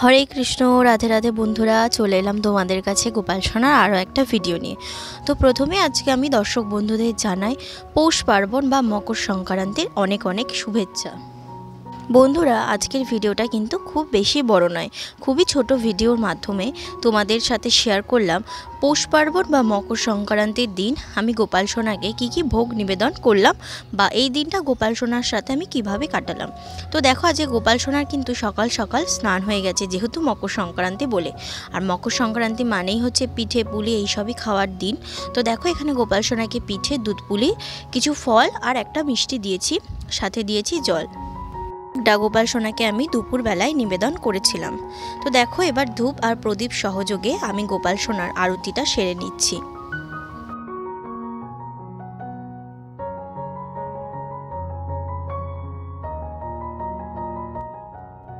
হরে কৃষ্ণ, রাধে রাধে বন্ধুরা, চলে এলাম তোমাদের কাছে গোপাল সোনার আরও একটা ভিডিও নিয়ে। তো প্রথমে আজকে আমি দর্শক বন্ধুদের জানাই পৌষ পার্বণ বা মকর সংক্রান্তির অনেক অনেক শুভেচ্ছা। বন্ধুরা, আজকের ভিডিওটা কিন্তু খুব বেশি বড় নয়, খুবই ছোট ভিডিওর মাধ্যমে তোমাদের সাথে শেয়ার করলাম পৌষ পার্বণ বা মকর সংক্রান্তির দিন আমি গোপাল সোনাকে কী ভোগ নিবেদন করলাম বা এই দিনটা গোপাল সোনার সাথে আমি কিভাবে কাটালাম। তো দেখো, আজকে গোপাল সোনার কিন্তু সকাল সকাল স্নান হয়ে গেছে, যেহেতু মকর সংক্রান্তি বলে। আর মকর সংক্রান্তি মানেই হচ্ছে পিঠে পুলি এইসবই খাওয়ার দিন। তো দেখো, এখানে গোপাল সোনাকে পিঠে, দুধ পুলি, কিছু ফল আর একটা মিষ্টি দিয়েছি, সাথে দিয়েছি জল। গোপাল সোনাকে আমি দুপুর বেলায় নিবেদন করেছিলাম। তো দেখো, এবার ধূপ আর প্রদীপ সহযোগে আমি গোপাল সোনার আরতিটা সেরে নিচ্ছি।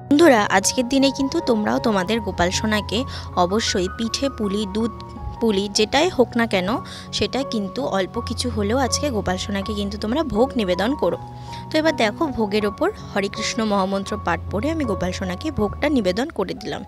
বন্ধুরা, আজকের দিনে কিন্তু তোমরাও তোমাদের গোপাল সোনাকে অবশ্যই পিঠে পুলি, দুধ পুলি যেটাই হোক না কেন, সেটা কিন্তু অল্প কিছু হলেও আজকে গোপাল সোনাকে কিন্তু তোমরা ভোগ নিবেদন করো। তো এবার দেখো, ভোগের ওপর হরে কৃষ্ণ মহামন্ত্র পাঠ পড়ে আমি গোপাল সোনাকে ভোগটা নিবেদন করে দিলাম।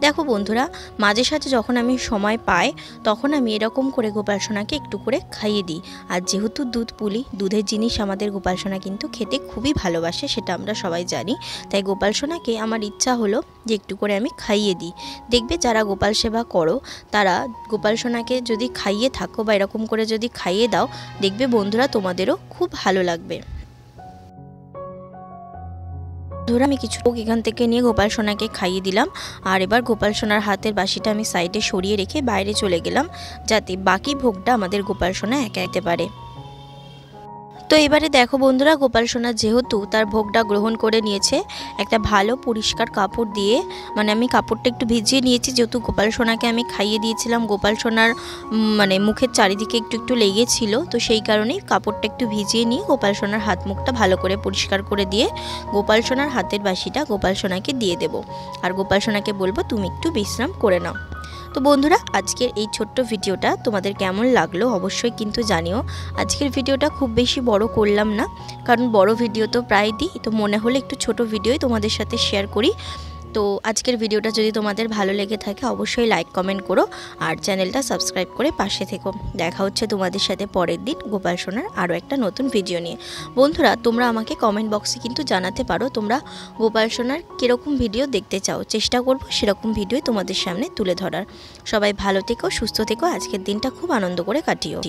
দেখো বন্ধুরা, মাঝে সাঝে যখন আমি সময় পাই তখন আমি এরকম করে গোপাল সোনাকে একটু করে খাইয়ে দিই। আর যেহেতু দুধ পুলি, দুধের জিনিস আমাদের গোপাল সোনা কিন্তু খেতে খুবই ভালোবাসে, সেটা আমরা সবাই জানি। তাই গোপাল সোনাকে আমার ইচ্ছা হলো যে একটু করে আমি খাইয়ে দিই। দেখবে, যারা গোপাল সেবা করো তারা গোপাল সোনাকে যদি খাইয়ে থাকো বা এরকম করে যদি খাইয়ে দাও, দেখবে বন্ধুরা তোমাদেরও খুব ভালো লাগবে। ধরে আমি কিছু ভোগ এখান থেকে নিয়ে গোপাল সোনাকে খাইয়ে দিলাম। আর এবার গোপাল সোনার হাতের বাসিটা আমি সাইডে সরিয়ে রেখে বাইরে চলে গেলাম, যাতে বাকি ভোগটা আমাদের গোপাল সোনা একা খেতে পারে। তো এবারে দেখো বন্ধুরা, গোপাল সোনা যেহেতু তার ভোগটা গ্রহণ করে নিয়েছে, একটা ভালো পরিষ্কার কাপড় দিয়ে, মানে আমি কাপড়টা একটু ভিজিয়ে নিয়েছি, যেহেতু গোপাল সোনাকে আমি খাইয়ে দিয়েছিলাম, গোপাল সোনার মানে মুখের চারিদিকে একটু একটু লেগেছিল, তো সেই কারণেই কাপড়টা একটু ভিজিয়ে নিয়ে গোপাল সোনার হাত মুখটা ভালো করে পরিষ্কার করে দিয়ে গোপাল সোনার হাতের বাসিটা গোপাল সোনাকে দিয়ে দেবো। আর গোপাল সোনাকে বলবো তুমি একটু বিশ্রাম করে নাও। তো বন্ধুরা, আজকের এই ছোট্ট ভিডিওটা তোমাদের কেমন লাগলো অবশ্যই কিন্তু জানিও। আজকের ভিডিওটা খুব বেশি বড় করলাম না, কারণ বড় ভিডিও তো প্রায় দিই, তো মনে হলে একটু ছোট ভিডিওই তোমাদের সাথে শেয়ার করি। তো আজকের ভিডিওটা যদি তোমাদের ভালো লেগে থাকে অবশ্যই লাইক কমেন্ট করো আর চ্যানেলটা সাবস্ক্রাইব করে পাশে থেকো। দেখা হচ্ছে তোমাদের সাথে পরের দিন গোপাল সোনার আরও একটা নতুন ভিডিও নিয়ে। বন্ধুরা, তোমরা আমাকে কমেন্ট বক্সে কিন্তু জানাতে পারো তোমরা গোপাল সোনার কীরকম ভিডিও দেখতে চাও, চেষ্টা করবো সেরকম ভিডিও তোমাদের সামনে তুলে ধরার। সবাই ভালো থেকো, সুস্থ থেকো, আজকের দিনটা খুব আনন্দ করে কাটিও।